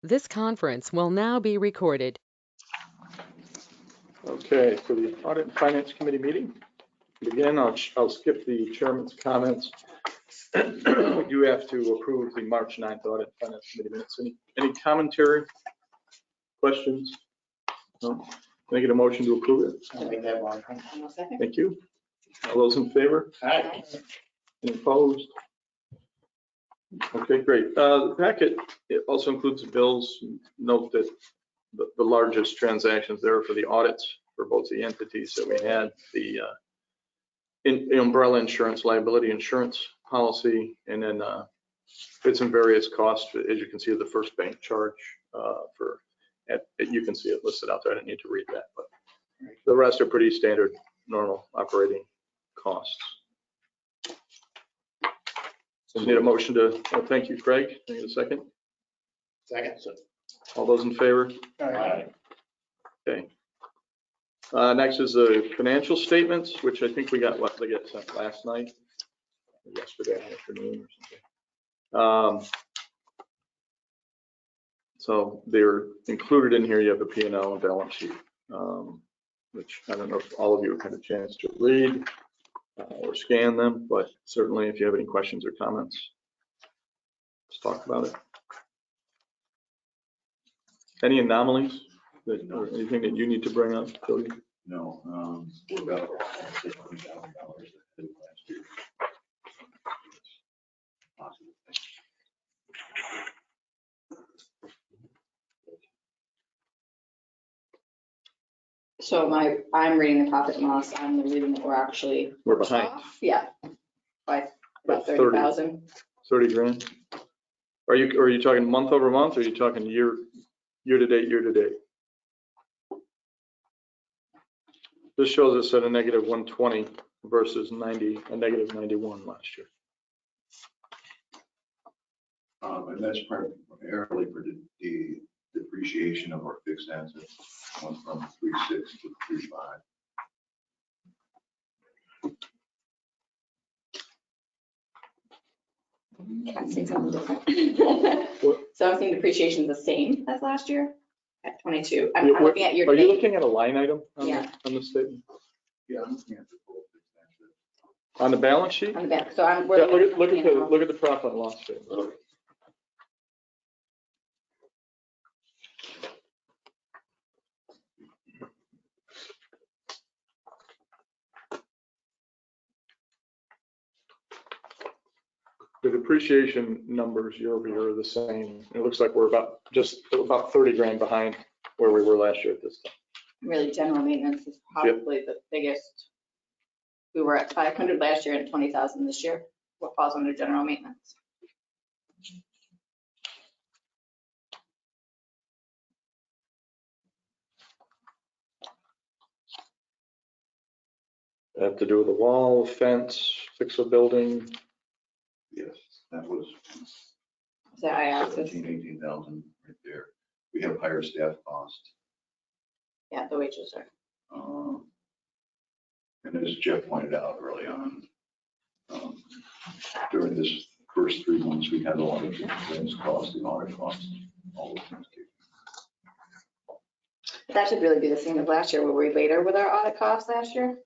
This conference will now be recorded. Okay, for the Audit and Finance Committee meeting, again, I'll skip the chairman's comments. We do have to approve the March 9th Audit and Finance Committee minutes. Any commentary, questions? No? Can I get a motion to approve it? I'll make that one. Thank you. All those in favor? Aye. Any opposed? Okay, great. The packet, it also includes the bills. Note that the largest transactions there for the audits for both the entities that we had, the umbrella insurance, liability insurance policy, and then it's in various costs. As you can see, the first bank charge you can see it listed out there. I didn't need to read that, but the rest are pretty standard, normal operating costs. So need a motion to, thank you, Craig. Need a second? Second. All those in favor? Aye. Okay. Next is the financial statements, which I think we got, they got sent last night, yesterday afternoon or something. So they're included in here. You have a P&L and balance sheet, which I don't know if all of you have had a chance to read or scan them, but certainly if you have any questions or comments, let's talk about it. Any anomalies or anything that you need to bring up, Cody? No, we're about $20,000 last year. So I'm reading the profit and loss. I'm reading that we're behind. off. Yeah, by about 30. 30,000. 30 grand. Are you talking month over month, or are you talking year to date? This shows us at a negative 120 versus a negative 91 last year. And that's primarily for the depreciation of our fixed assets, went from 3.6 to 3.5. Can't say something different. So I'm seeing depreciation the same as last year at 22. I'm looking at year to Are you date. looking at a line item on, Yeah. on the statement? Yeah, I'm looking at the full fixed assets. On the balance sheet? On the back. So I'm. Yeah, look at the profit and loss statement. Okay. The depreciation numbers year over year are the same. It looks like we're about 30 grand behind where we were last year at this time. Really, general maintenance is probably the biggest. We were at 500 last year and 20,000 this year. What falls under general maintenance? Have to do with the wall, fence, fix a building. Yes, that was Is that I-axis? 18,000 right there. We have higher staff costs. Yeah, the wages are. And as Jeff pointed out early on, during this first 3 months, we had a lot of things costs and audit costs, all those things. That should really be the same as last year. Were we later with our audit costs last year?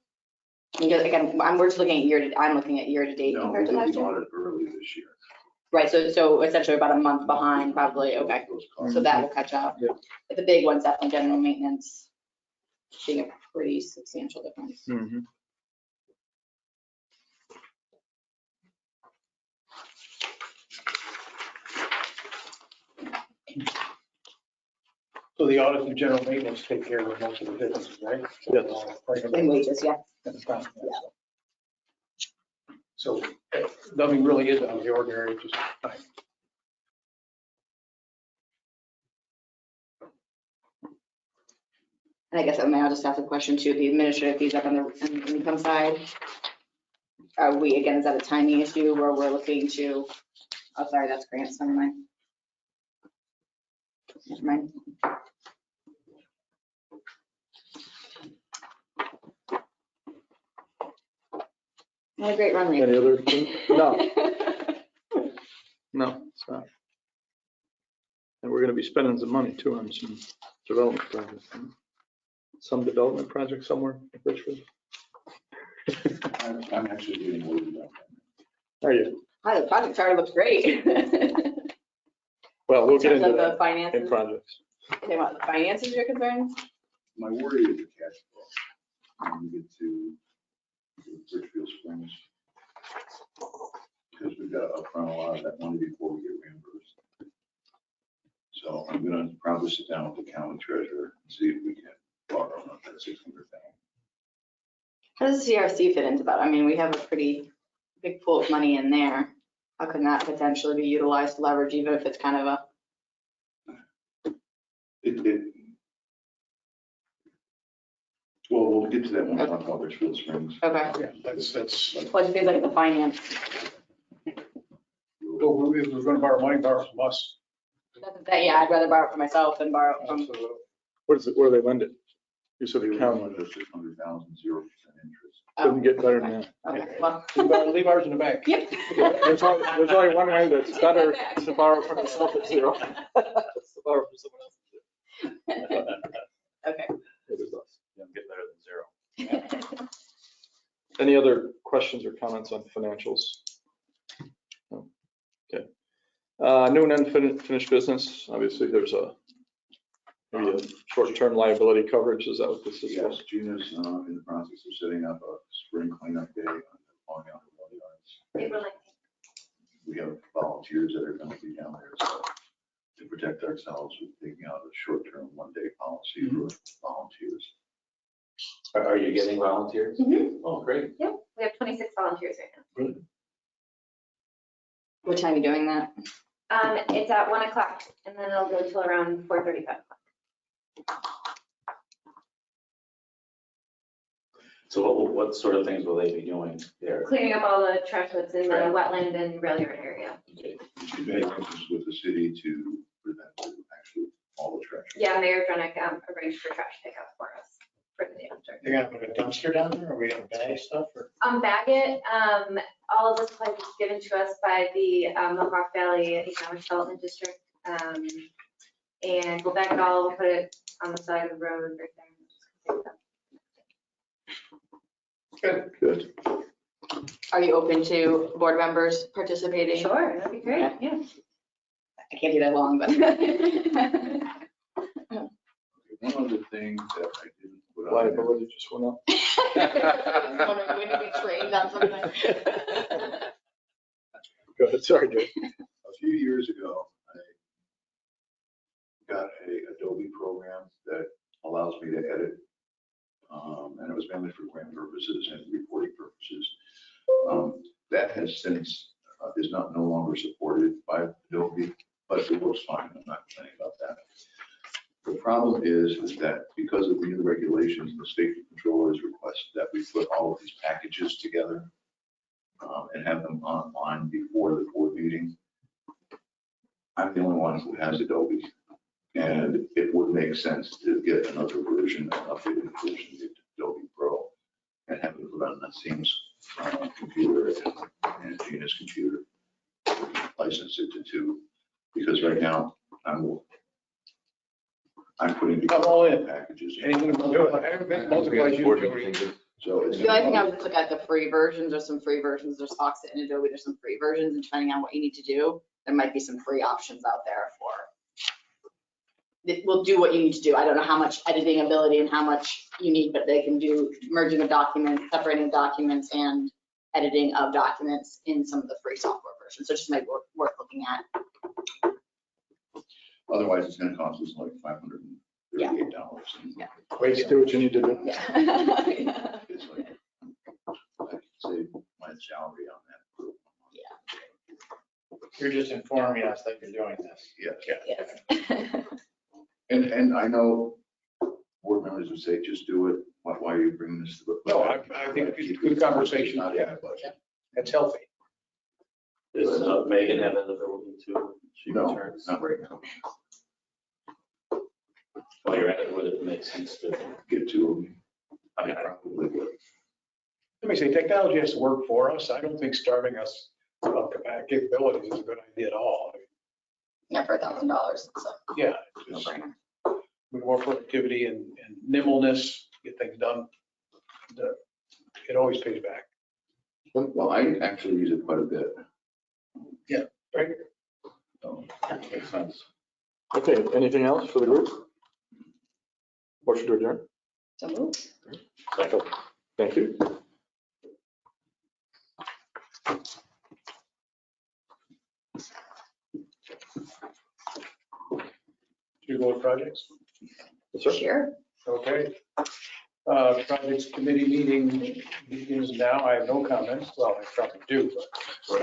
Because again, we're just looking at I'm looking at year to date No, compared we to did last the year. audit early this year. Right, so essentially about a month behind probably, okay. Those costs. So that will catch up. Yep. But the big one's definitely general maintenance, seeing a pretty substantial difference. Mm-hmm. So the audit and general maintenance take care of most of the businesses, right? Yes. And wages, yeah. So nothing really is out of the ordinary, just fine. And I guess I may I'll just ask a question too, the administrative fees up on the income side. Are we, again, is that a timing issue where we're looking to, oh, sorry, that's grants, never mind. Never mind. Had a great run lately. Any other? No, no, it's not. And we're going to be spending some money too on some development projects. Some development project somewhere in Richfield. I'm actually getting worried about that. Are you? Hi, the project chart looks great. Well, we'll In get terms into of the that in finances, projects. okay, what, the finances you're concerned? My worry is the cash flow. When we get to Richfield Springs. Because we've got to upfront a lot of that money before we get reimbursed. So I'm gonna probably sit down with the county treasurer and see if we can borrow up that 600,000. How does the CRC fit into that? I mean, we have a pretty big pool of money in there. How can that potentially be utilized to leverage, even if it's kind of a, Well, we'll get to that when we talk about Richfield Springs. okay. Yeah, that's, What do you think like the finance? well, if we're gonna borrow money, borrow from us. Yeah, I'd rather borrow it from myself than borrow it from, Absolutely. What is it, where they lend it? You said the We county want just 600,000, 0% interest. couldn't get better than that. okay, well. Leave ours in the bank. Yep. There's only one way that's better to borrow from yourself at zero. It's to borrow from someone else. Okay. It is us. Get better than zero. Any other questions or comments on financials? No. Okay. New and unfinished business. Obviously, there's maybe a short-term liability coverage. Is that what this is? Yes, Gina's in the process of setting up a spring cleanup day on the road yards. We have volunteers that are going to be down there so to protect ourselves with taking out a short-term one-day policy for volunteers. Are you getting volunteers? Mhm. Oh, great. Yep, we have 26 volunteers right now. What time are you doing that? It's at 1 o'clock and then it'll go till around 4:35 o'clock. So what sort of things will they be doing there? Cleaning up all the trash that's in the Right. wetland and rail yard area. Okay. She's made arrangements with the city to prevent actually all the trash. Yeah, Mayor Dronick arranged for trash pickup for us for the day after. They're gonna put a dumpster down there, or we gonna bag stuff, or? Bag it, all of the supplies is given to us by the Mohawk Valley Economic Development District. And we'll bag it all, we'll put it on the side of the road right there. Good. Good. Are you open to board members participating? Sure, that'd be great, yeah. I can't do that long, but. One other thing that I didn't put on. Liability just went up. I'm wondering when to be trained on something. Go ahead. Sorry, Dave. A few years ago, I got a Adobe program that allows me to edit. And it was mainly for grant purposes and reporting purposes. That has since, is no longer supported by Adobe, but it works fine. I'm not complaining about that. The problem is that because of the new regulations, the state controllers request that we put all of these packages together and have them online before the board meeting. I'm the only one who has Adobe, and it would make sense to get another version, an updated version of Adobe Pro, and have it run on that Seam's computer and Gina's computer, license it to two, because right now I'm putting I'm all in. packages. Anything to do it, everything multiplies you. Jody. So it's. The only thing I would just look at the free versions, there's some free versions, there's Foxit and Adobe, there's some free versions, and depending on what you need to do, there might be some free options out there for. It will do what you need to do. I don't know how much editing ability and how much you need, but they can do merging of documents, separating of documents, and editing of documents in some of the free software versions. So it just might be worth looking at. Otherwise, it's gonna cost us like $538. Yeah. Wait, Just do what you need to do. Yeah. It's like, I could save my salary on that. you're just informing us that you're doing this. Yes. Yes. And I know board members would say, just do it. Why are you bringing this to the? No, I think it's a good conversation. Not in the budget. That's healthy. Does Megan have an ability to? She No, returns. not right now. While you're at it, would it make sense to? Get to I mean, them. Probably would. Let me say, technology has to work for us. I don't think starving us of capabilities is a good idea at all. Yeah, for $1,000, so Yeah, no just brainer. with more productivity and nimbleness, get things done. It always pays back. Well, I actually use it quite a bit. Right. So that makes sense. Okay, anything else for the group? Motion to adjourn? So move. Second. Thank you. You go with projects? Yes, sir. Sure. Okay. Projects committee meeting begins now. I have no comments. Well, I probably do, but.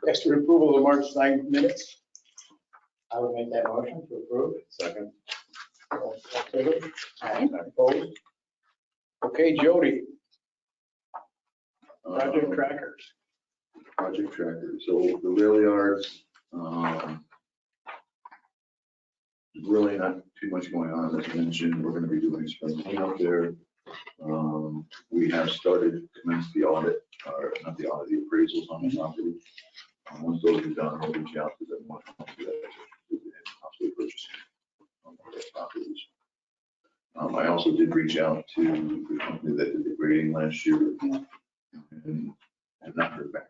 Next to approval of the March 9th minutes. I would make that motion to approve. Second. All in favor? Aye. Opposed? Okay, Jody, project Um, trackers. Project tracker. So the rail yards, really not too much going on. As mentioned, we're going to be doing spring cleanup there. We have started, commenced the audit, or not the audit, the appraisals on the property. Once those are done, we'll reach out to them. Possibly purchasing those properties. I also did reach out to the company that did the grading last year and have not heard back.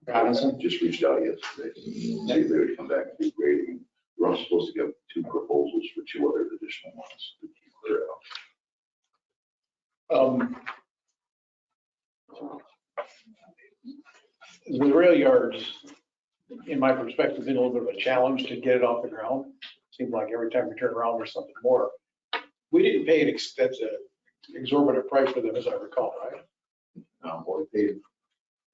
Robinson? Just reached out yesterday, to see if they would come back and do grading. We're also supposed to get 2 proposals for 2 other additional ones to clear out. The rail yards, in my perspective, been a little bit of a challenge to get it off the ground. Seems like every time we turn around, there's something more. We didn't pay an exorbitant price for them, as I recall, right? Well, we paid,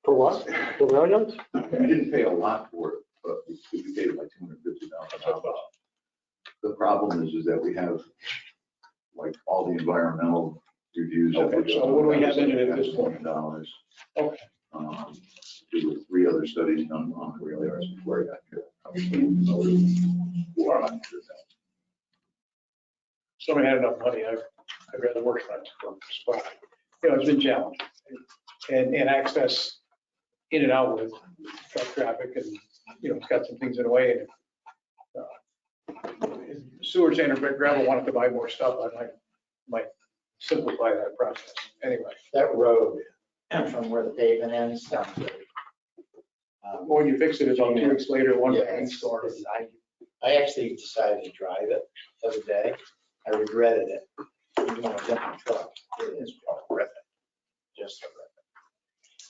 For what? The rail yards? we didn't pay a lot for it, but we paid like $250,000. The problem is that we have like all the environmental reviews. that Okay, were so done. what do we That have was in it at like this point? $1,000. Okay. There were 3 other studies done on the rail yards before I got here. Obviously, another 400,000. Somebody had enough money, I'd rather work on it. But, it's been challenging. And access in and out with truck traffic and, it's got some things in the way. And if Sewer Center Gravel wanted to buy more stuff, I might simplify that process. Anyway, That road from where the pavement ends down to. when you fix it, it's on 2 weeks later, one Yeah, rainstorm. I actually decided to drive it the other day. I regretted it. Even though I got the truck, it is horrific. Just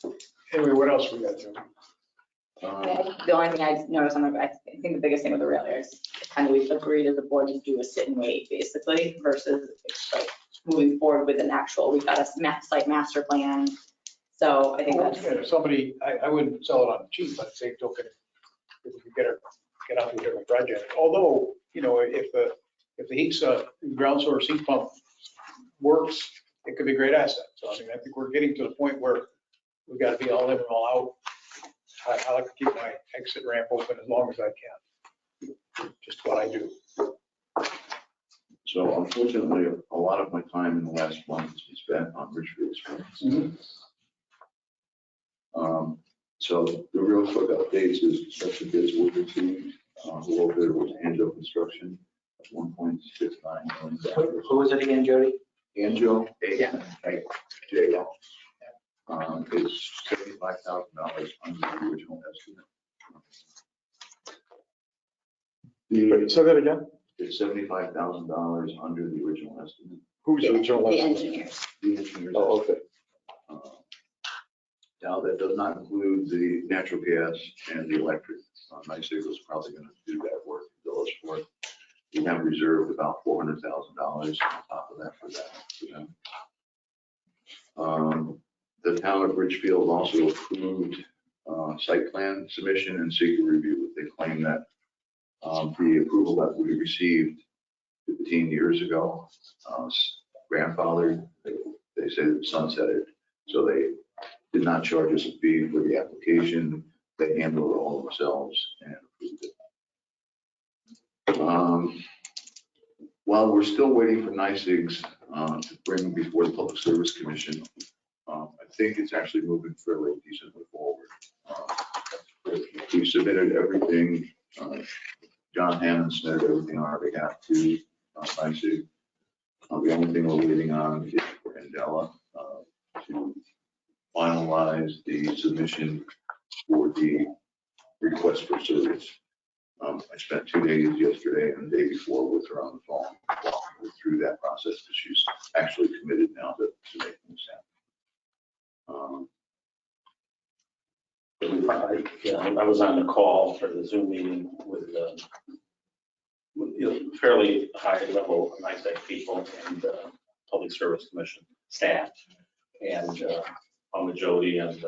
horrific. Anyway, what else we got to? The only thing I noticed I think the biggest thing with the rail yards, kind of we've agreed as a board to do a sit and wait basically versus like moving forward with an actual, we've got a site master plan. So I think that's. If somebody, I wouldn't sell it on cheap, but say token, if we could get out to a different project. Although, if the heat, ground source heat pump works, it could be a great asset. So I mean, I think we're getting to the point where we've got to be all in and all out. I like to keep my exit ramp open as long as I can. Just what I do. So unfortunately, a lot of my time in the last month has been spent on Richfield Springs. So the real quick updates is construction bids were received. The low bidder was Angel Construction at $1.69 million. Who was it again, Jody? Angel, ANJL, is $75,000 under the original estimate. Say that again? It's $75,000 under the original estimate. Who's the original? The estimate? engineers. The engineer's Oh, okay. Now, that does not include the natural gas and the electric. NYSEG was probably going to do that work, bill us for it. We have reserved about $400,000 on top of that for them. The town of Richfield also approved site plan submission and seeker review. They claim that the approval that we received 15 years ago, grandfathered, they say that sunsetted. So they did not charge us a fee for the application. They handled it all themselves and approved it. While we're still waiting for NYSEG's to bring before the Public Service Commission, I think it's actually moving fairly decently forward. We submitted everything. John Hammond submitted everything on our behalf to NYSEG. The only thing we're waiting on is for Andela to finalize the submission for the request for service. I spent 2 days yesterday and the day before with her on the phone, walking her through that process, because she's actually committed now to making this happen. I was on the call for the Zoom meeting with fairly high level NYSEG people and Public Service Commission staff, and on Jody and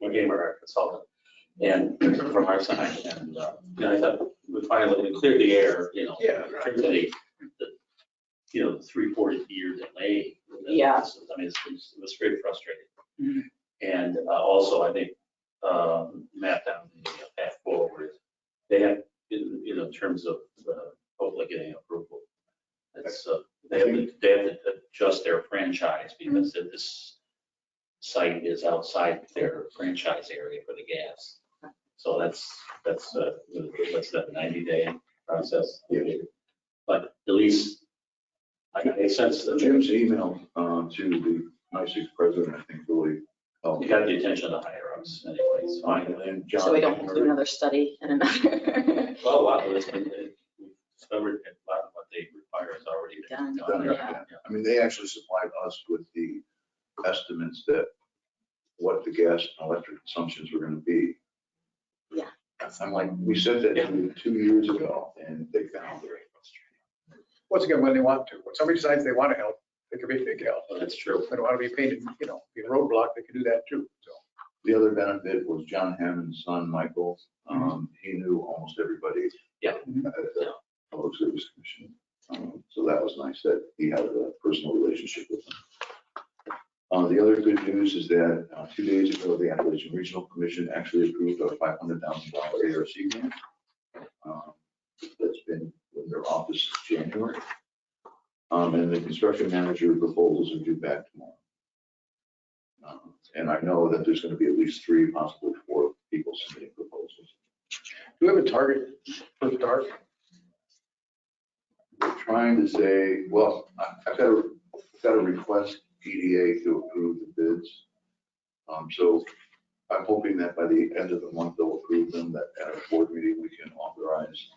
Gamer, our consultant, and from our side, and I thought we finally cleared the air, Yeah. in terms of the 3-4 year delay. Yeah. I mean, it was very frustrating. And also, I think, Matt, down the path forward, they have, in terms of hopefully getting approval. It's, they have to adjust their franchise because this site is outside their franchise area for the gas. So that's that 90-day process. But at least I sense that Jim's email to the NYSEG president, I think, really helped. you got the attention of the higher ups anyways. Fine. And John. So we don't have to do another study and another. Well, a lot of this, we discovered that a lot of what they require is already Done. done. Yeah. I mean, they actually supplied us with the estimates that what the gas and electric consumptions were going to be. Yeah. I'm like, we said that to you 2 years ago, and they found it. Once again, when they want to, when somebody decides they want to help, they can be a big help. Well, that's true. If they don't want to be painted, be a roadblock, they can do that too, so. The other benefit was John Hammond's son, Michael. He knew almost everybody. Yeah. At the Public Service Commission. So that was nice that he had a personal relationship with them. The other good news is that 2 days ago, the Appalachian Regional Commission actually approved a $500,000 ARC grant. That's been in their office since January. And the construction manager proposals are due back tomorrow. And I know that there's going to be at least 3, possibly 4 people submitting proposals. Do we have a target for the start? We're trying to say, well, I've got to request EDA to approve the bids. So I'm hoping that by the end of the month, they'll approve them, that at a board meeting, we can authorize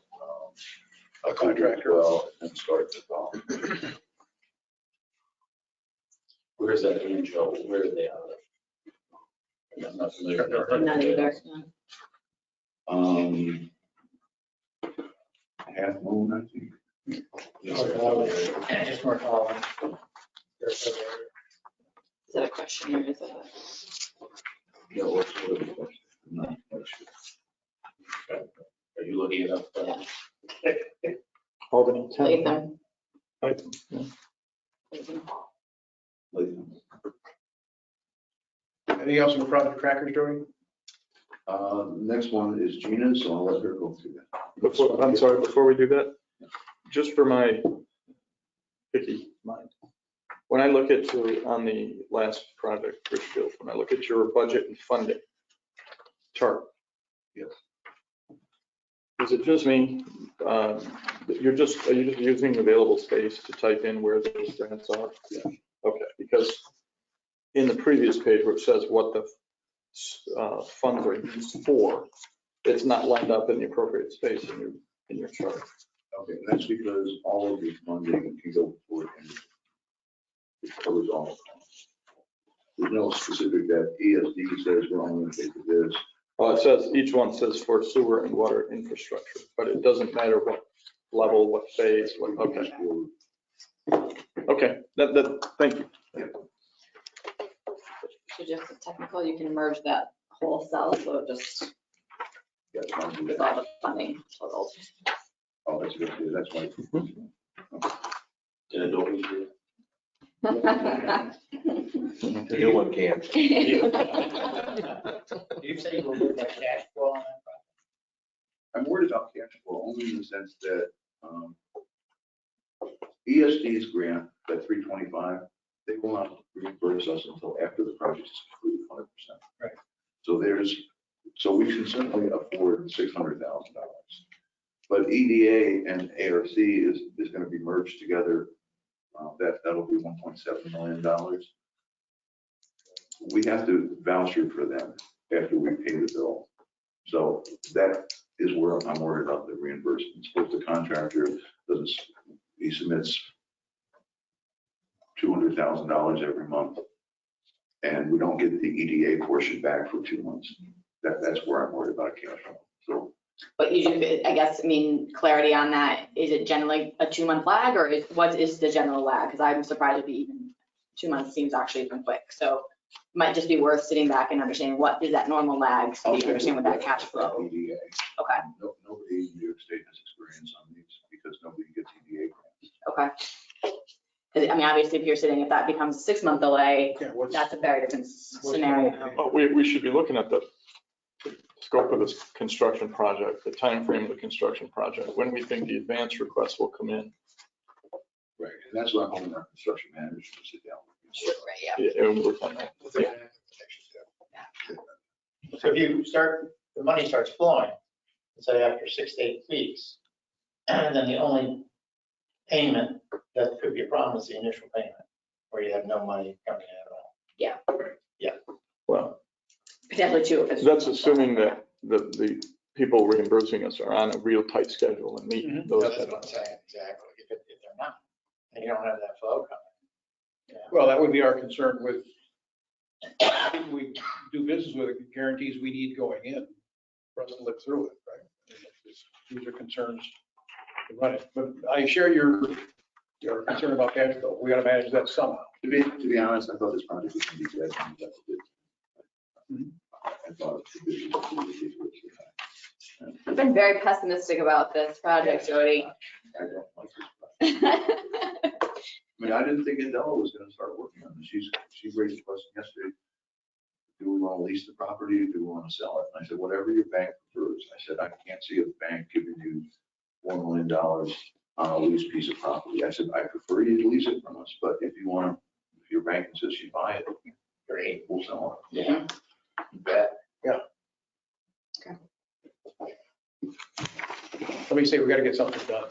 A contractor. Well, and start the following. Where's that Joe? Where are they out of? I'm not familiar. Not either. Half Moon, I think. Just more following. Is that a question or is it Yeah, what's the question? I'm not quite sure. Are you looking it up? Albany, a Latham? Latham. Anything else in the project trackers, Jody? Next one is Gina, so I'll let her go through that. Before we do that, just for my picky mind, when I look at on the last project, Richfield, when I look at your budget and funding chart. Yes. Does it just mean, are you just using available space to type in where those grants are? Yeah. Okay, because in the previous page where it says what the funds are used for, it's not lined up in the appropriate space in your chart. Okay, and that's because all of the funding can go toward energy. It covers all of them. There's no specific that ESD says we're only going to pay for this. It says, each one says for sewer and water infrastructure, but it doesn't matter what level, what phase, what, okay. Okay, thank you. So just a technical, you can merge that whole cell, so it just Yes, I'll do with that. all the funding totaled. Oh, that's good, too. That's why. Did I do it? The new one can. You say we'll look at cash flow on that project? I'm worried about cash flow only in the sense that ESD's grant, that 325, they will not reimburse us until after the project is completed 100%. Right. So there's So we can certainly afford $600,000. But EDA and ARC is going to be merged together. That'll be $1.7 million. We have to voucher for them after we pay the bill. So that is where I'm worried about the reimbursement. Suppose the contractor doesn't, he submits $200,000 every month, and we don't get the EDA portion back for 2 months. That's where I'm worried about cash flow. So. But usually, I guess, I mean, clarity on that, is it generally a 2-month lag, or what is the general lag? Because I'm surprised if even 2 months seems actually even quick. So it might just be worth sitting back and understanding what is that normal lag, so you understand what that cash flow. EDA. Okay. Nobody in New York State has experience on these because nobody gets EDA grants. Okay. 'Cause, I mean, obviously, if you're sitting, if that becomes a 6-month delay, Yeah, that's a very different scenario. Well, we should be looking at the scope of this construction project, the time frame of the construction project, when we think the advance requests will come in. Right, and that's what I'm hoping our construction managers will sit down. Right, yeah. Yeah, and work on that. So if you start, the money starts flowing, say after 6 to 8 weeks, and then the only payment that could be a problem is the initial payment, where you have no money coming in at all. Well, Potentially too. if it's- that's assuming that the people reimbursing us are on a real tight schedule and meet Mhm. those. That's what I'm saying, exactly. If they're not, and you don't have that flow coming. Yeah. Well, that would be our concern with, we do business with it, guarantees we need going in for us to live through it, right? These are concerns to run it, but I share your concern about cash flow. We got to manage that somehow. To be honest, I thought this project was going to be dead. I thought it was ridiculous. I've been very pessimistic about this project, Jody. I don't like this project. I mean, I didn't think Adela was going to start working on this. She raised a question yesterday. Do we want to lease the property? Do we want to sell it? And I said, whatever your bank prefers. I said, I can't see a bank giving you $4 million on a leased piece of property. I said, I prefer you to lease it from us, but if you want, if your bank insists you buy it, great, we'll sell it. Yeah. You bet. Let me say, we got to get something done.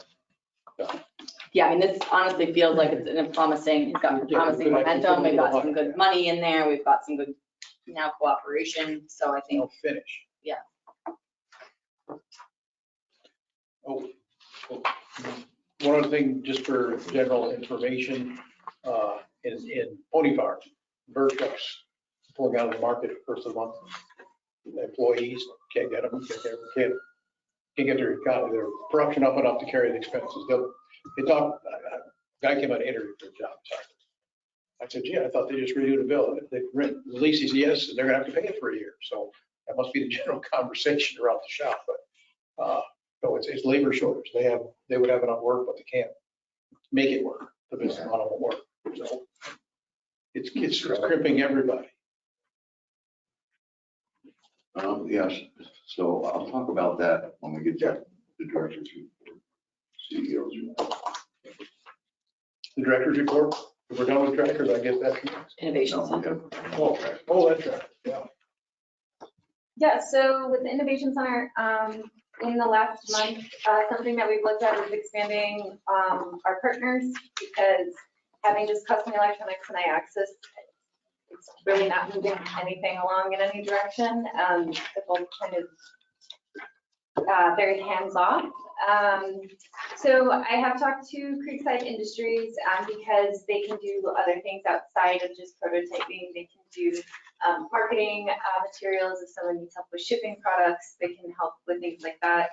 Yeah, I mean, this honestly feels like it's a promising, it's got promising momentum. We've got some good money in there. We've got some good now cooperation. So I think, They'll finish. Yeah. Oh, one other thing, just for general information, in Pony Farm, bird trucks pulling out of the market at first of the month. Employees can't get them, can't get their production up enough to carry the expenses. They talk, a guy came out to interview for a job. I said, gee, I thought they just renewed a bill. If they release these, yes, and they're gonna have to pay it for a year. So that must be the general conversation around the shop, but no, it's labor shortage. They would have enough work, but they can't make it work. The business model won't work. So it's crimping everybody. Yes, so I'll talk about that when we get to the director's report, CEO's report. The director's report, if we're done with directors, I guess that's next. innovation No, we center. have- Oh, that's right, yeah. Yeah, so with the Innovation Center, in the last month, something that we've looked at is expanding our partners, because having just custom electronics and iAccess, it's really not moving anything along in any direction. It's all kind of very hands-off. So I have talked to Creekside Industries because they can do other things outside of just prototyping. They can do marketing materials. If someone needs help with shipping products, they can help with things like that.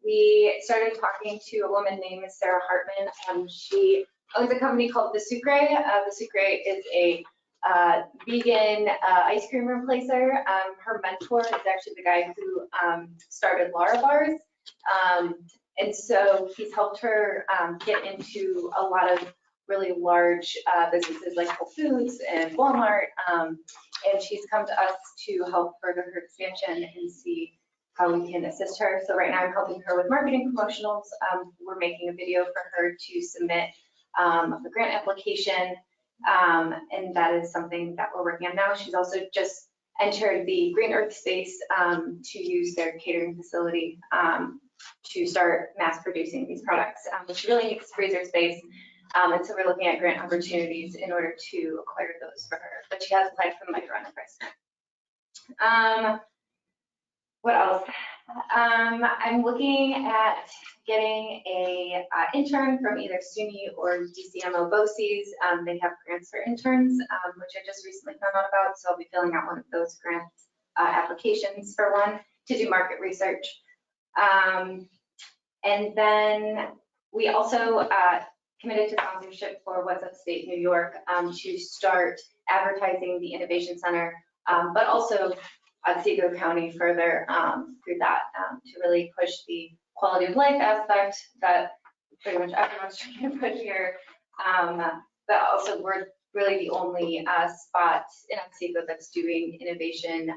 We started talking to a woman named Sarah Hartman. She owns a company called The Sucre. The Sucre is a vegan ice cream replacer. Her mentor is actually the guy who started Lara Bars. And so he's helped her get into a lot of really large businesses like Whole Foods and Walmart. And she's come to us to help further her expansion and see how we can assist her. So right now I'm helping her with marketing promotionals. We're making a video for her to submit the grant application. And that is something that we're working on now. She's also just entered the Green Earth space to use their catering facility to start mass producing these products, which really needs freezer space. And so we're looking at grant opportunities in order to acquire those for her, but she has applied for the micro enterprise grant. What else? I'm looking at getting a intern from either SUNY or DCMO BOCES. They have grants for interns, which I just recently found out about, so I'll be filling out one of those grant applications for one to do market research. And then we also committed to sponsorship for What's Upstate New York to start advertising the Innovation Center, but also Otsego County further through that to really push the quality of life aspect that pretty much everyone's trying to push here. But also we're really the only spot in Otsego that's doing innovation,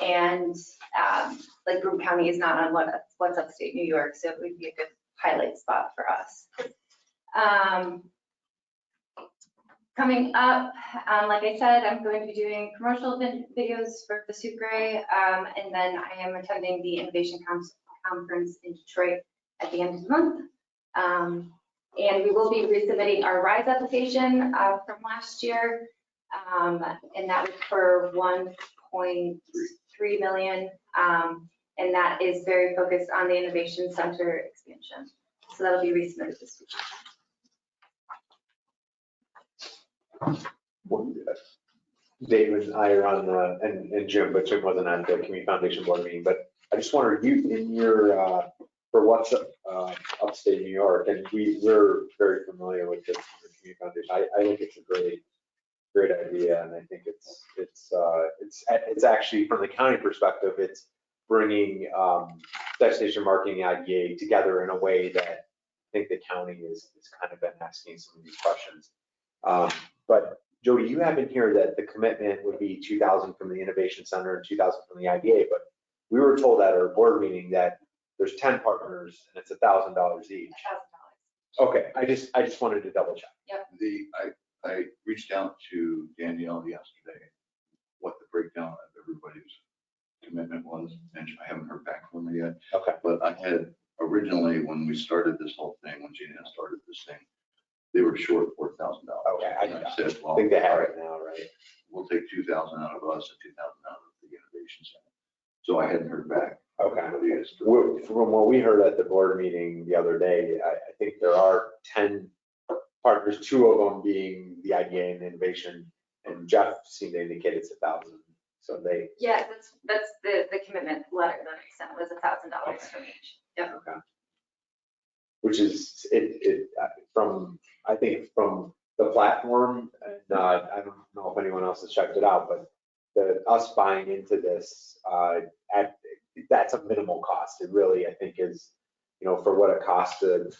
and like Broome County is not on What's Upstate New York, so it would be a good highlight spot for us. Coming up, like I said, I'm going to be doing promotional videos for the Sucre, and then I am attending the Innovation Conference in Detroit at the end of the month. And we will be resubmitting our RISE application from last year, and that was for 1.3 million, and that is very focused on the Innovation Center expansion. So that'll be resubmitted this week. David and I are on the, and Jim, but Jim wasn't at the Community Foundation board meeting, but I just wondered, you, in your, for What's Upstate New York, and we're very familiar with the Community Foundation. I think it's a great idea, and I think it's actually, from the county perspective, it's bringing destination marketing IDA together in a way that I think the county is kind of been asking some of these questions. But Jody, you have in here that the commitment would be 2,000 from the Innovation Center and 2,000 from the IDA, but we were told at our board meeting that there's 10 partners and it's $1,000 each. $1,000. Okay, I just wanted to double check. Yep. I reached out to Danielle yesterday, what the breakdown of everybody's commitment was, and I haven't heard back from her yet. Okay. But I had originally, when we started this whole thing, when Gina started this thing, they were short $4,000. Okay, And I said, I well, think they have all it right, now, right? we'll take 2,000 out of us and 2,000 out of the Innovation Center. So I hadn't heard back. Okay. Everybody is- From what we heard at the board meeting the other day, I think there are 10 partners, 2 of them being the IDA and innovation, and Jeff seemed to indicate it's 1,000. So they. Yeah, that's the commitment letter that I sent was $1,000 from each. Yep. Okay. Which is from, I think from the platform, and I don't know if anyone else has checked it out, but us buying into this, that's a minimal cost. It really, I think, is, for what it costs to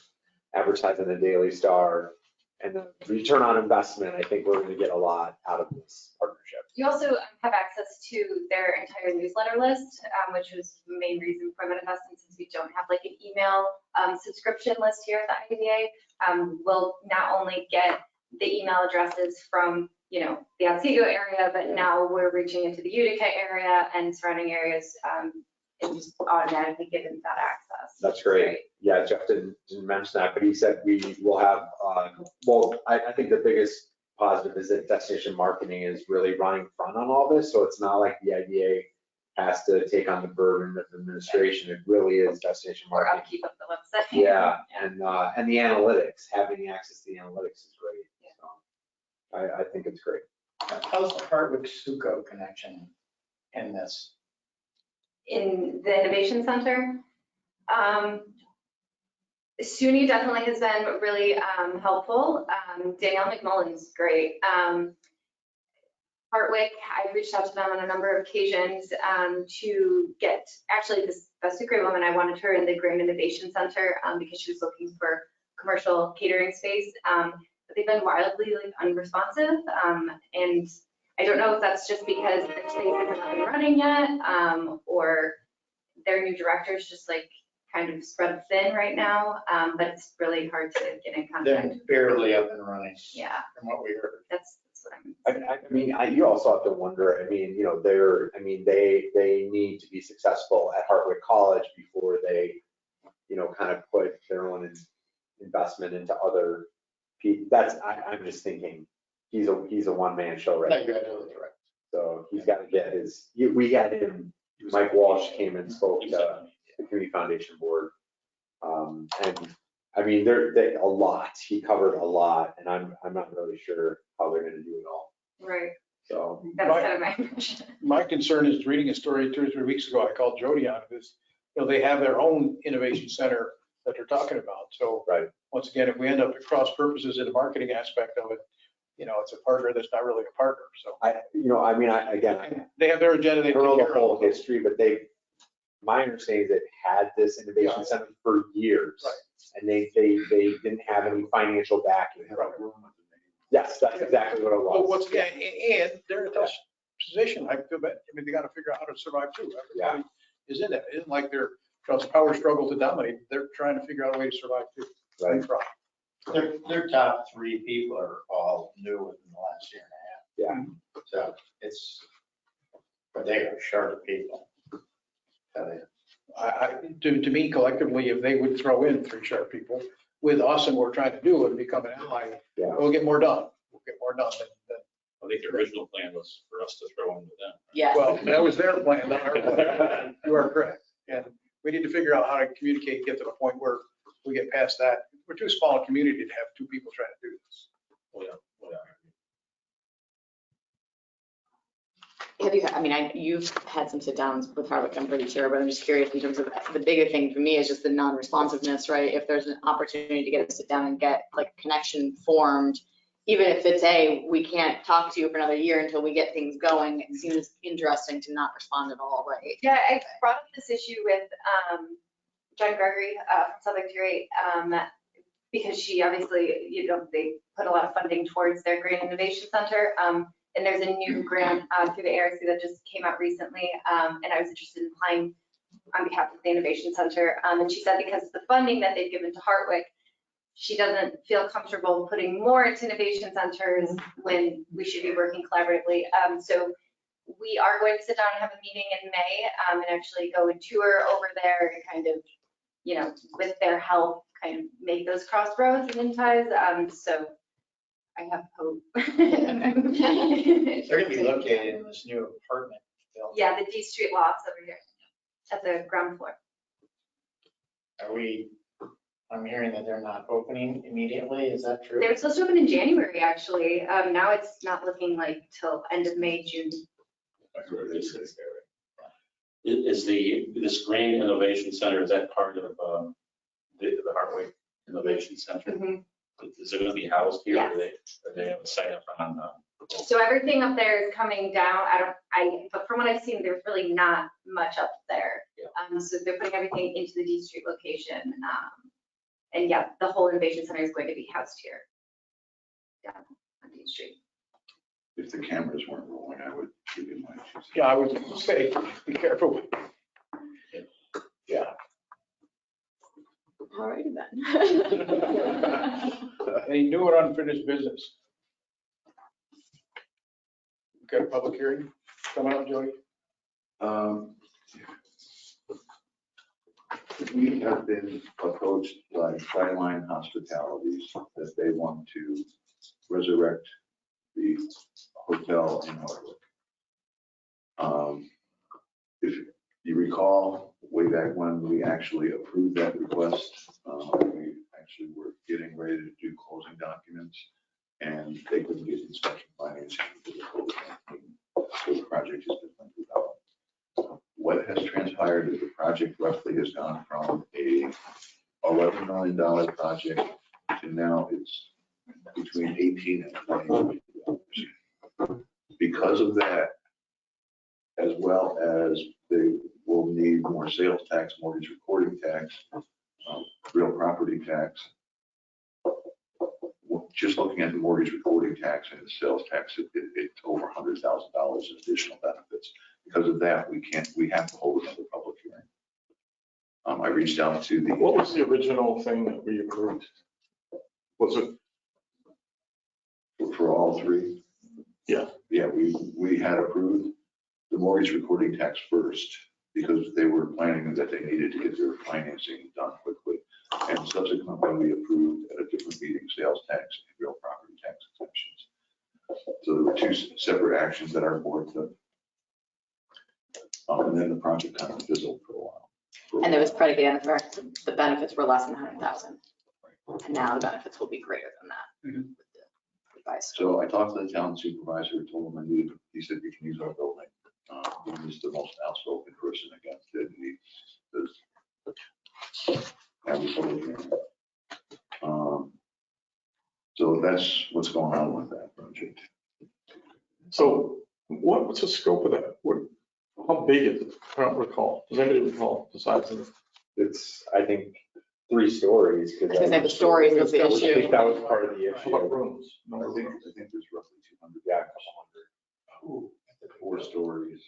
advertise in the Daily Star and the return on investment, I think we're going to get a lot out of this partnership. You also have access to their entire newsletter list, which was the main reason for that investment, since we don't have like an email subscription list here at the IDA. We'll not only get the email addresses from, the Otsego area, but now we're reaching into the Utica area and surrounding areas and just automatically given that access. That's great. Yeah, Jeff didn't mention that, but he said we will have, I think the biggest positive is that destination marketing is really running front on all this. So it's not like the IDA has to take on the burden of administration. It really is destination Or marketing. upkeep of the website. Yeah, and the analytics, having access to the analytics is great. So I think it's great. How's the Hardwick-Suco connection in this? In the Innovation Center, SUNY definitely has been really helpful. Danielle McMullen's great. Hardwick, I've reached out to them on a number of occasions to get, actually the Sucre woman, I wanted her in the Grand Innovation Center because she was looking for commercial catering space. But they've been wildly unresponsive. And I don't know if that's just because the space isn't up and running yet, or their new director's just like kind of spread thin right now, but it's really hard to get in contact. They're barely up and running. Yeah, From what we heard. that's I mean, you also have to wonder, I mean, you know, they need to be successful at Hartwick College before they, you know, kind of put their own investment into other people. I'm just thinking, he's a one-man show, No, right? you're absolutely right. So he's got to get we had him, Mike Walsh came and spoke to the Community Foundation Board. And I mean, a lot, he covered a lot, and I'm not really sure how they're gonna do it all, Right, so. that's kind of my impression. My concern is reading a story 2 or 3 weeks ago, I called Jody on this. You know, they have their own innovation center that they're talking about. So Right. once again, if we end up at cross purposes in the marketing aspect of it, you know, it's a partner that's not really a partner. So Again, they have their agenda. I They don't know take the care whole of. history, but my understanding is they've had this innovation center for years. Right. And they didn't have any financial backing. They have a room with the name. Yes, that's exactly what it Well, was. once again, and they're in a tough position. I feel bad. I mean, they got to figure out how to survive too. Everybody is in that. It isn't like they're, it's a power struggle to dominate. They're trying to figure out a way to survive too. Right. Their top 3 people are all new within the last year and a half. Yeah. So it's, but they are sharp people. Tell you. To me, collectively, if they would throw in 3 sharp people with us and what we're trying to do and become an ally, Yeah. we'll get more done. We'll get more done than. I think the original plan was for us to throw in with them. Yeah. Well, that was their plan, not our plan. You are correct. And we need to figure out how to communicate, get to the point where we get past that. We're too small a community to have 2 people trying to do this. Oh, yeah. Oh, yeah. Have you, I mean, you've had some sit downs with Harvick, I'm pretty sure, but I'm just curious in terms of the bigger thing for me is just the non-responsiveness, right? If there's an opportunity to get a sit down and get like connection formed, even if it's we can't talk to you for another year until we get things going, it seems interesting to not respond at all, right? Yeah, I brought up this issue with Jen Gregory from Southern Tier 8, because she obviously, you know, they put a lot of funding towards their Grant Innovation Center. And there's a new grant through the ARC that just came out recently. And I was interested in applying on behalf of the Innovation Center. And she said because of the funding that they've given to Hartwick, she doesn't feel comfortable putting more into innovation centers when we should be working collaboratively. So we are going to sit down and have a meeting in May and actually go and tour over there and kind of, you know, with their help, kind of make those crossroads and in ties. So I have hope. They're gonna be located in this new apartment building. Yeah, the D Street lots over here at the ground floor. I'm hearing that they're not opening immediately. Is that true? They were supposed to open in January, actually. Now it's not looking like till end of May, June. Is this Green Innovation Center, is that part of the Hartwick Innovation Center? Mhm. Is it going to be housed here? Yes. Or they have a site up on? So everything up there is coming down. But from what I've seen, there's really not much up there. Yeah. So they're putting everything into the D Street location. And yeah, the whole innovation center is going to be housed here. Down on D Street. If the cameras weren't rolling, I would give you my. Yeah, I would say, be careful. Yeah. All righty then. Any new or unfinished business? Got a public hearing coming up, Jody? We have been approached by Skyline Hospitalities that they want to resurrect the hotel in Hartwick. If you recall, way back when we actually approved that request, we actually were getting ready to do closing documents, and they couldn't get inspection financing for the COVID-19. So the project has been developed. What has transpired is the project roughly has gone from a $11 million project to now it's between 18 and 20 million dollars. Because of that, as well as they will need more sales tax, mortgage recording tax, real property tax. Just looking at the mortgage recording tax and the sales tax, it's over $100,000 in additional benefits. Because of that, we have to hold another public hearing. I reached out to the. What was the original thing that we approved? Was it? For all 3? Yeah. Yeah, we had approved the mortgage recording tax first because they were planning that they needed to get their financing done quickly. And subsequently, we approved at a different meeting, sales tax and real property tax exemptions. So there were two separate actions that our board took. And then the project kind of fizzled for a while. And it was predicated on the fact that the benefits were less than 100,000. And now the benefits will be greater than that. Mhm. with the advice. So I talked to the town supervisor, told him I needed, he said, we can use our building. He's the most outspoken person against it. And he does have a public hearing. So that's what's going on with that project. So what's the scope of that? How big is it? I don't recall. Does anybody recall the size of it? It's, I think, 3 stories. I was gonna say the stories was the I think issue. that was part of the How about issue. rooms? No I idea. think there's roughly 200. Yeah, a couple hundred. 4 stories.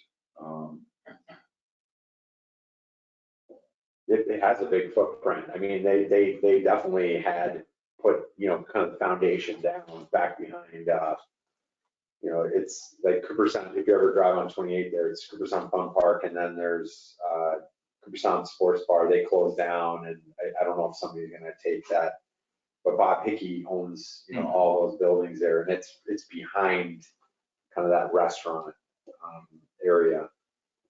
It has a big footprint. I mean, they definitely had put, kind of the foundation down back behind, it's like Cooperstown, if you ever drive on 28 there, it's Cooperstown Fun Park, and then there's Cooperstown Sports Bar. They closed down, and I don't know if somebody's gonna take that. But Bob Hickey owns, all those buildings there, and it's behind kind of that restaurant area.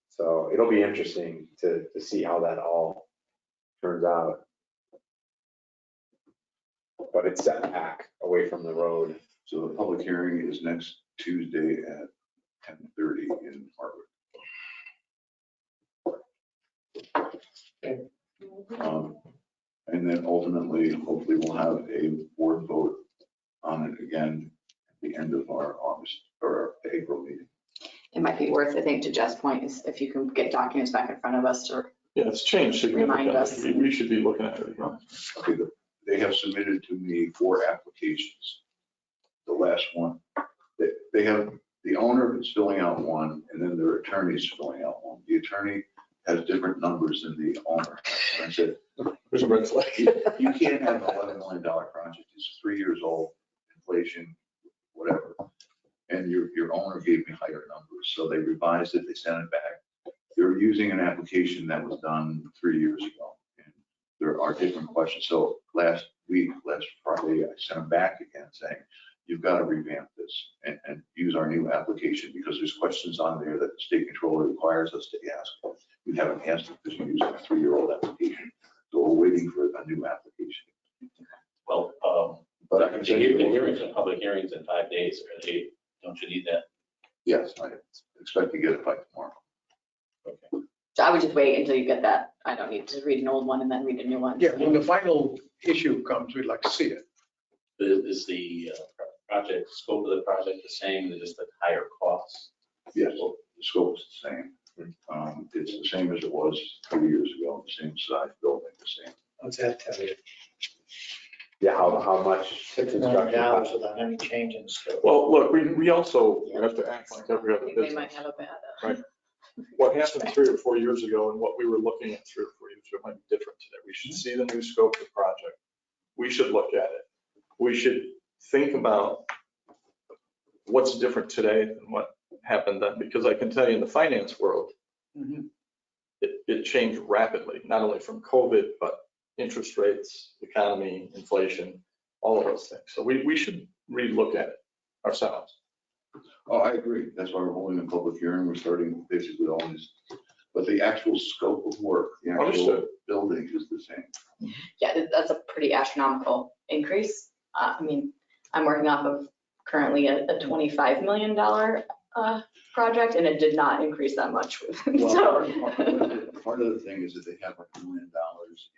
So it'll be interesting to see how that all turns out. But it's set back away from the road. So the public hearing is next Tuesday at 10:30 in Harvard. And then ultimately, hopefully we'll have a board vote on it again at the end of our August or April meeting. It might be worth, I think, to Jeff's point, is if you can get documents back in front of us to Yeah, it's changed Remind us. significantly. We should be looking at it again. Okay, they have submitted to me 4 applications. The last one, they have, the owner is filling out one, and then their attorney is filling out one. The attorney has different numbers than the owner. And I said, There's a red flag. you can't have an $11 million project. It's 3 years old, inflation, whatever. And your owner gave me higher numbers. So they revised it, they sent it back. They're using an application that was done 3 years ago. And there are different questions. So last Friday, I sent them back again saying, you've got to revamp this and use our new application because there's questions on there that the state controller requires us to ask. We haven't asked it because you're using a 3-year-old application. So we're waiting for a new application. Well, But I the can send you. hearings and public hearings in 5 days, or 8, don't you need that? Yes, I expect to get it by tomorrow. So I would just wait until you get that. I don't need to read an old one and then read a new one. Yeah, when the final issue comes, we'd like to see it. Is the project, scope of the project the same, just a higher cost? Yes, the scope is the same. It's the same as it was 3 years ago, the same size building, the same. What's that tell you? Yeah, how much $6 million construction costs. without any change in scope. Well, look, we also have to act like every I other think they business. might have a bad. Right. What happened 3 or 4 years ago and what we were looking at 3 or 4 years ago might be different today. We should see the new scope of the project. We should look at it. We should think about what's different today than what happened then, because I can tell you in the finance world, it changed rapidly, not only from COVID, but interest rates, economy, inflation, all of those things. So we should relook at it ourselves. Oh, I agree. That's why we're holding a public hearing. We're starting basically all these, but the actual scope of work, the actual Understood. building is the same. Yeah, that's a pretty astronomical increase. I mean, I'm working off of currently a $25 million project, and it did not increase that much. Well, So, part of the thing is that they have like $1 million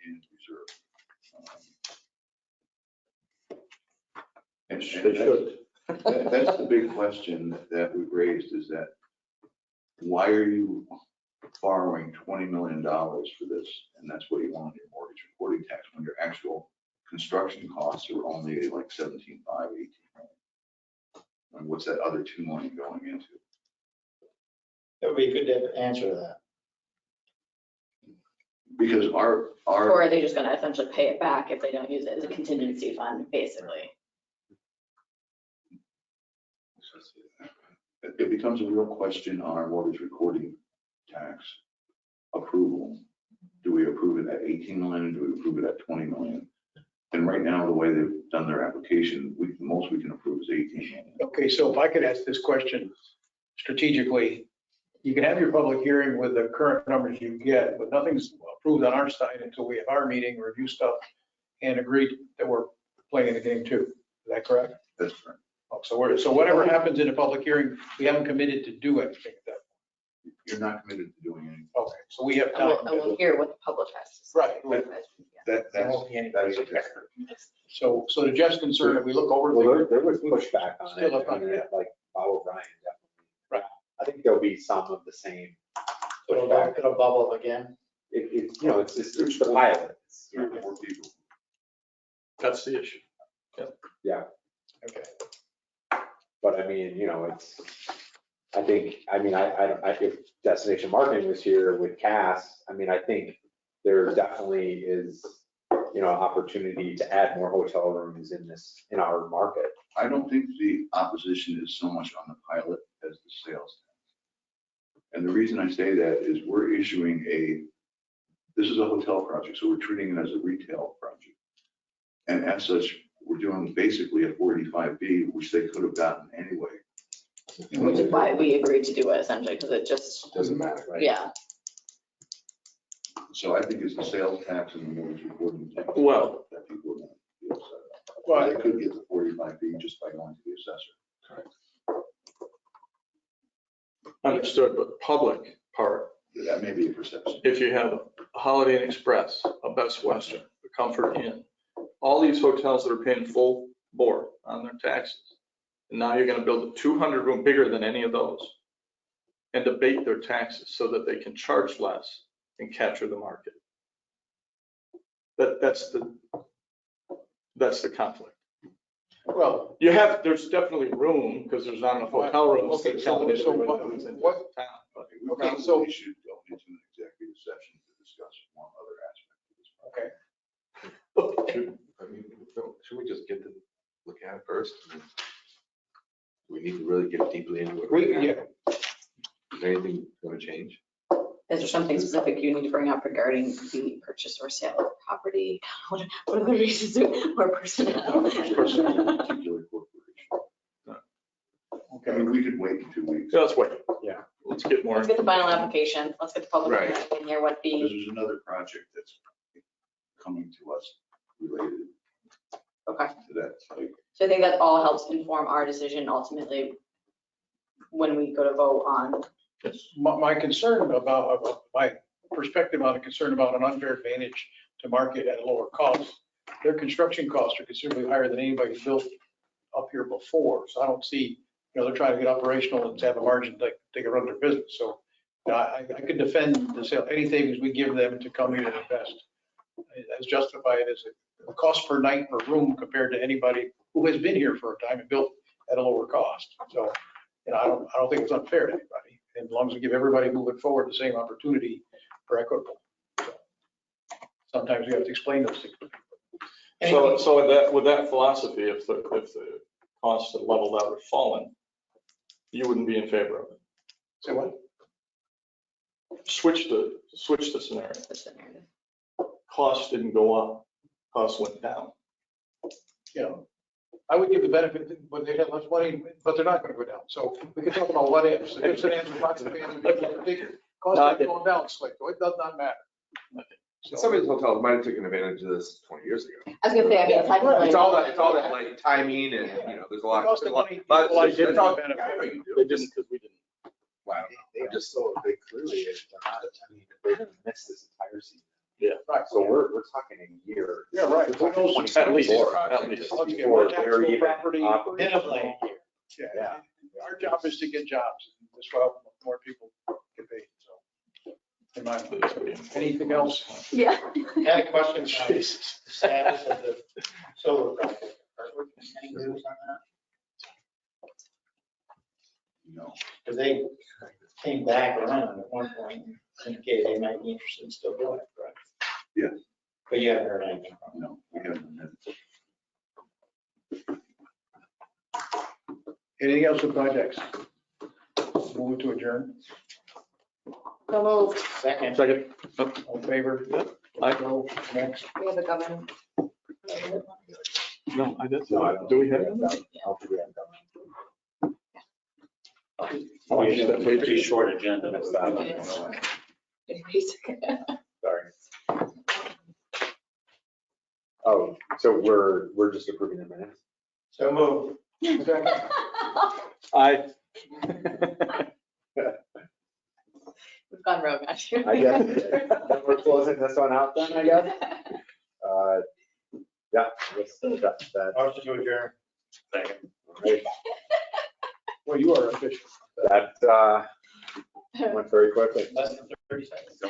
in reserve. And They should. that's the big question that we've raised is that why are you borrowing $20 million for this? And that's what you want in your mortgage recording tax when your actual construction costs are only like 17.5, 18 million. And what's that other 2 million going into? It would be good to answer that. Because our or are they just gonna essentially pay it back if they don't use it as a contingency fund, basically? It becomes a real question on our mortgage recording tax approval. Do we approve it at 18 million? Do we approve it at 20 million? And right now, the way they've done their application, the most we can approve is 18 million. Okay, so if I could ask this question strategically, you can have your public hearing with the current numbers you get, but nothing's approved on our side until we have our meeting, review stuff, and agree that we're playing the game too. Is that correct? That's right. Oh, so whatever happens in a public hearing, we haven't committed to do anything at that. You're not committed to doing anything. Okay, so we have And time. we'll hear what the public has to say. Right. That There is won't be any that is a public different. So to Jeff's concern, if we look over. Well, there was pushback on Still it, up on and it. like Bob O'Brien definitely. Right. I think there'll be some of the same It'll pushback. it'll bubble again. It's, you know, it's the pilot. It's, you know, Three or four people. That's the issue. Yeah, Okay. but I mean, you know, it's, I think, I mean, if Destination Marketing was here with Cass, I mean, I think there definitely is, you know, opportunity to add more hotel rooms in our market. I don't think the opposition is so much on the pilot as the sales tax. And the reason I say that is we're issuing this is a hotel project, so we're treating it as a retail project. And as such, we're doing basically a 485B, which they could have gotten anyway. Which is why we agreed to do it essentially, because it just, Doesn't matter, right? yeah. So I think it's the sales tax and the mortgage recording tax. Well- That people are going to be upset about. Well, They could get the 45B just by going to the assessor. Understood, but the public part, That may be a perception. if you have a Holiday Inn Express, a Best Western, a Comfort Inn, all these hotels that are paying full board on their taxes, and now you're gonna build a 200 room bigger than any of those and abate their taxes so that they can charge less and capture the market. That's the conflict. well, There's definitely room, because there's not enough hotel rooms to Okay, accommodate so everybody who's in what- town. But We Okay, so- probably should go into an executive session to discuss one other aspect of this. okay. Should we just get to look at it first? We need to really get deeply into it. Yeah, Is anything going to change? Is there something specific you need to bring up regarding the purchase or sale of property? What are the reasons or personnel? Particular corporation. I okay. mean, we could wait in 2 weeks. Yeah, let's wait. Yeah. Let's get more. Let's get the final application. Let's get the public Right. hearing in here, what Because the, there's another project that's coming to us related okay. to that site. So I think that all helps inform our decision ultimately when we go to vote on. My concern about, my perspective on a concern about an unfair advantage to market at a lower cost. Their construction costs are considerably higher than anybody's built up here before. So I don't see, they're trying to get operational and to have a margin like they can run their business. So I could defend the sale, any savings we give them to come here and invest. As justified as a cost per night per room compared to anybody who has been here for a time and built at a lower cost. So, I don't think it's unfair to anybody. And as long as we give everybody moving forward the same opportunity for equitable. So, sometimes we have to explain those things. So with that philosophy, if the costs had leveled out or fallen, you wouldn't be in favor of it. So what? Switch the scenario. That's the narrative. Costs didn't go up, costs went down. I would give the benefit, but they have less money, but they're not going to go down. So we can talk about what ifs. The ifs and answers, lots of fans, costs are going down slick, so it does not matter. So- Some of these hotels might have taken advantage of this 20 years ago. I was gonna say, I mean, technically. It's all that like timing and, there's a lot. Cost of there's a lot- money, but equalize it's it, all- benefit. yeah, you do. They didn't because we didn't. Wow. They just so, they clearly, they're not, I mean, they're gonna miss this entire season. Right. So we're talking a year. Yeah, right. We're talking Who knows? 2024. At least. Let's get Before more they're taxable even property. operational. Yeah. Our job is to get jobs. This will help more people get paid, so. In my opinion. Anything else? Yeah. I had a question on the Jesus. status of the solar project. Any news on that? No. Because they came back around at one point and indicated they might be interested in still doing it, correct? Yes. But you haven't heard anything from them? No, we haven't had. Anything else with projects? Move to adjourn. So moved. Second. Second. All in favor? Aye. Go next. We have a government. No, I did. No, I don't. Do we have that? that? I don't think we have that. Oh, I missed that page. Pretty short agenda. Missed that. Sorry. Oh, so we're just approving the minutes? So moved. Aye. We've gone rogue, actually. I guess. Then we're closing this one out then, I guess? Yeah, I guess that, Motion to adjourn. Second. right. Well, you are official. That went very quickly. Less than 30 seconds.